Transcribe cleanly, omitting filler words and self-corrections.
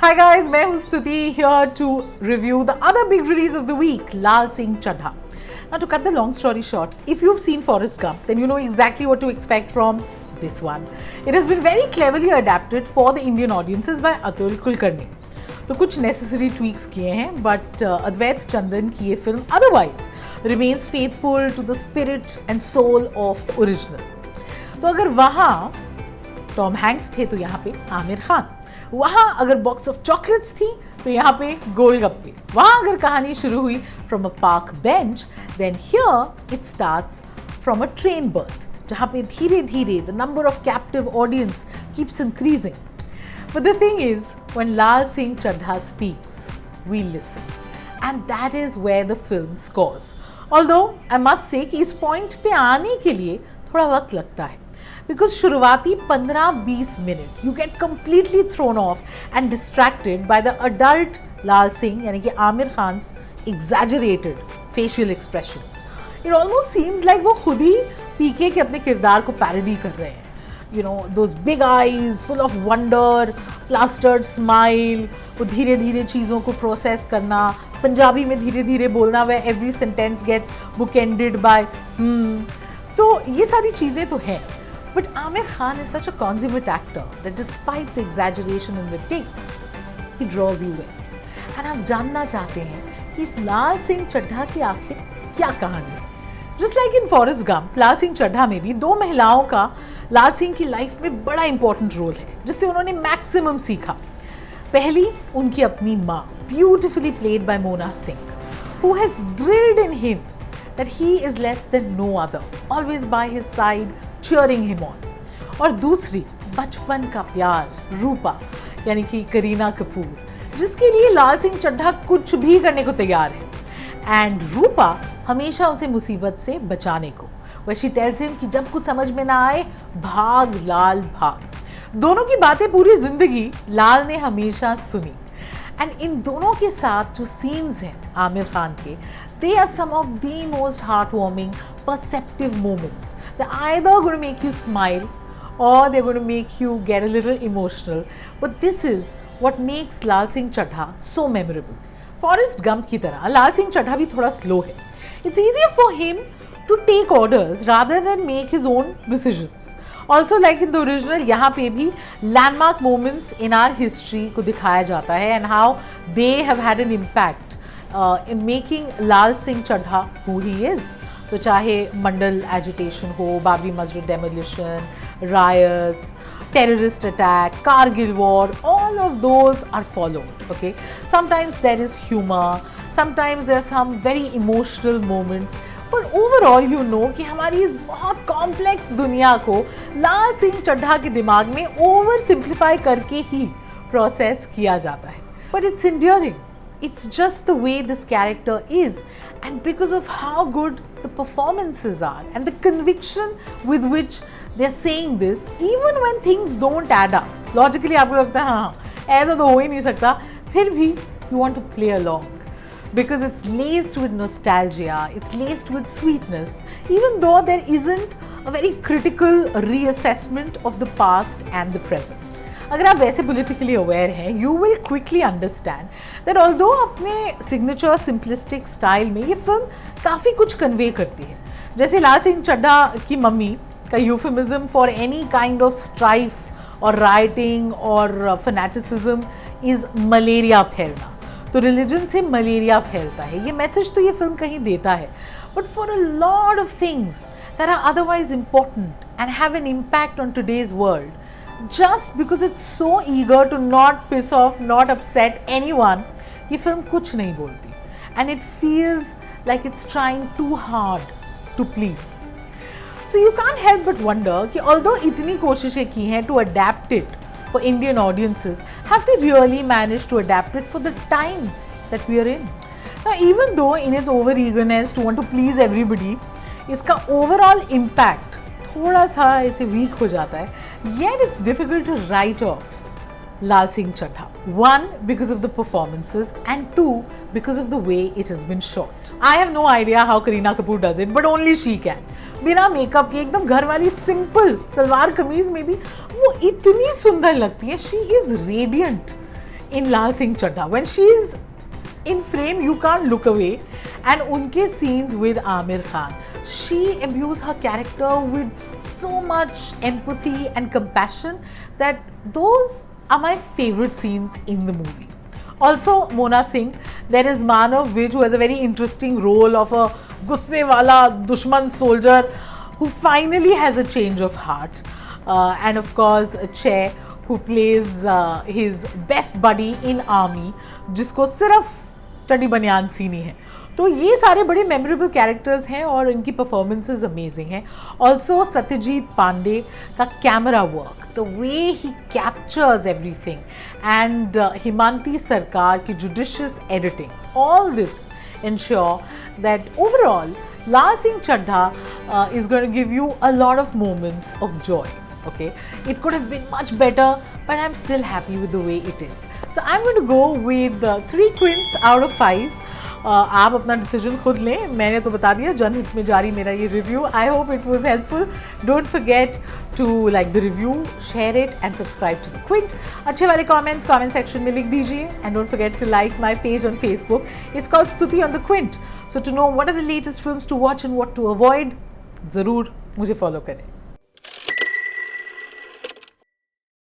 Hi guys, मैं हूँ स्तुति here to review the other big release of the week, Lal Singh Chaddha. Now to cut the long story short, if you've seen Forrest Gump, then you know exactly what to expect from this one. It has been very cleverly adapted for the Indian audiences by Atul Kulkarni. तो कुछ necessary tweaks किए हैं, but Advait Chandan की ये film otherwise remains faithful to the spirit and soul of the original. तो अगर वहाँ Tom Hanks थे तो यहाँ पे आमिर खान, वहाँ अगर बॉक्स ऑफ चॉकलेट्स थी तो यहाँ पे गोलगप्पे, वहाँ अगर कहानी शुरू हुई from a park bench, then here it starts from a train berth, जहाँ पे धीरे धीरे the number of captive audience keeps increasing. But the thing is when Lal Singh Chaddha speaks we listen, and that is where the film scores. Although I must say कि इस point पे आने के लिए थोड़ा वक्त लगता है, because शुरुआती 15-20 minute you get completely thrown off and distracted by the adult लाल सिंह यानी कि Aamir Khans exaggerated facial expressions. It almost seems like वो खुद ही पीके के अपने किरदार को पैरोडी कर रहे हैं. You know, those big eyes full of wonder, plastered smile, वो धीरे धीरे चीज़ों को प्रोसेस करना, पंजाबी में धीरे धीरे बोलना where every sentence gets bookended by तो ये सारी चीज़ें तो हैं. But Amir Khan is such a consummate actor that despite the exaggeration in the takes, he draws you in. And आप जानना चाहते हैं कि इस लाल सिंह चड्ढा की आखिर क्या कहानी है. Just like in Forrest Gump, लाल सिंह चड्ढा में भी दो महिलाओं का लाल सिंह की लाइफ में बड़ा इंपॉर्टेंट रोल है जिससे उन्होंने मैक्सिमम सीखा. पहली उनकी अपनी माँ, beautifully played by Mona Singh, who has drilled in him that he is less than no other, always by his side, cheering him on. और दूसरी बचपन का प्यार रूपा यानी कि करीना कपूर, जिसके लिए लाल सिंह चड्ढा कुछ भी करने को तैयार है. एंड रूपा हमेशा उसे मुसीबत से बचाने को, where she tells him कि जब कुछ समझ में ना आए भाग लाल भाग. दोनों की बातें पूरी जिंदगी लाल ने हमेशा सुनी. एंड इन दोनों के साथ जो सीन्स हैं आमिर खान के, they are some of the most heartwarming, perceptive moments. They're either going to make you smile or they're going to make you get a little emotional. But this is what makes Lal Singh Chaddha so memorable. Forrest Gump की तरह Lal Singh Chaddha भी थोड़ा slow है. It's easier for him to take orders rather than make his own decisions. Also, like in the original, यहाँ पे भी landmark moments in our history को दिखाया जाता है and how they have had an impact in making Lal Singh Chaddha who he is. तो चाहे मंडल agitation हो, बाबरी मस्जिद demolition, riots, terrorist attack, Kargil war, all of those are followed. Okay, sometimes there is humor, sometimes there are some very emotional moments, but overall you know कि हमारी इस बहुत complex दुनिया को लाल सिंह चड्ढा के दिमाग में ओवर सिंप्लीफाई करके ही प्रोसेस किया जाता है. But it's endearing. It's just the way this character is, and because of how good the performances are and the conviction with which they're saying this, even when things don't add up. Logically आपको लगता है हाँ ऐसा तो हो ही नहीं सकता, फिर भी you want to play along because it's laced with nostalgia, it's laced with sweetness, even though there isn't a very critical reassessment of the past and the present. अगर आप वैसे politically aware हैं, you will quickly understand that although अपने signature simplistic style में ये film काफ़ी कुछ convey करती है. जैसे लाल सिंह चड्ढा की मम्मी का euphemism for any kind of strife or rioting or fanaticism is malaria फैलना. तो religion से malaria फैलता है. ये message तो ये film कहीं देता है. But for a lot of things that are otherwise important and have an impact on today's world, just because it's so eager to not piss off, not upset anyone, ये film कुछ नहीं बोलती. And it feels like it's trying too hard to please. So you can't help but wonder कि although इतनी कोशिशें की हैं to adapt it for Indian audiences, have they really managed to adapt it for the times that we are in? Now, even though in its over eagerness to want to please everybody, इसका overall impact थोड़ा सा ऐसे week हो जाता है. Yet it's difficult to write off Lal Singh Chaddha. One, because of the performances, and two, because of the way it has been shot. I have no idea how Kareena Kapoor does it, but only she can. बिना makeup के एकदम घर वाली simple salwar kameez में भी वो इतनी सुंदर लगती है. She is radiant in Lal Singh Chaddha. When she's in frame, you can't look away. And unke scenes with Aamir Khan, she imbues her character with so much empathy and compassion that those are my favorite scenes in the movie. Also, Mona Singh, there is Manav Vij, who has a very interesting role of a gusse wala dushman soldier who finally has a change of heart. And of course, Che, who plays his best buddy in army, जिसको सिर्फ चड्डी बनियान सीनी है. तो ये सारे बड़े memorable characters हैं और इनकी परफॉर्मेंसेज अमेजिंग हैं. ऑल्सो सत्यजीत पांडे का camera work, the way he captures everything, and Himanti Sarkar की judicious editing, all this ensure that overall Lal Singh Chaddha is going to give you a lot of moments of joy. Okay, it could have been much better, but I'm still happy with the way it is. So I'm going to go with 3 quints out of 5. आप अपना decision खुद लें, मैंने तो बता दिया जनहित में जारी मेरा ये review. I hope it was helpful. Don't forget to like the review, share it and subscribe to the Quint. अच्छे वाले कमेंट्स कमेंट सेक्शन में लिख दीजिए, and don't forget to like my page on Facebook. It's called Stuti on the Quint. So to know what are the latest films to watch and what to avoid, ज़रूर मुझे follow करें.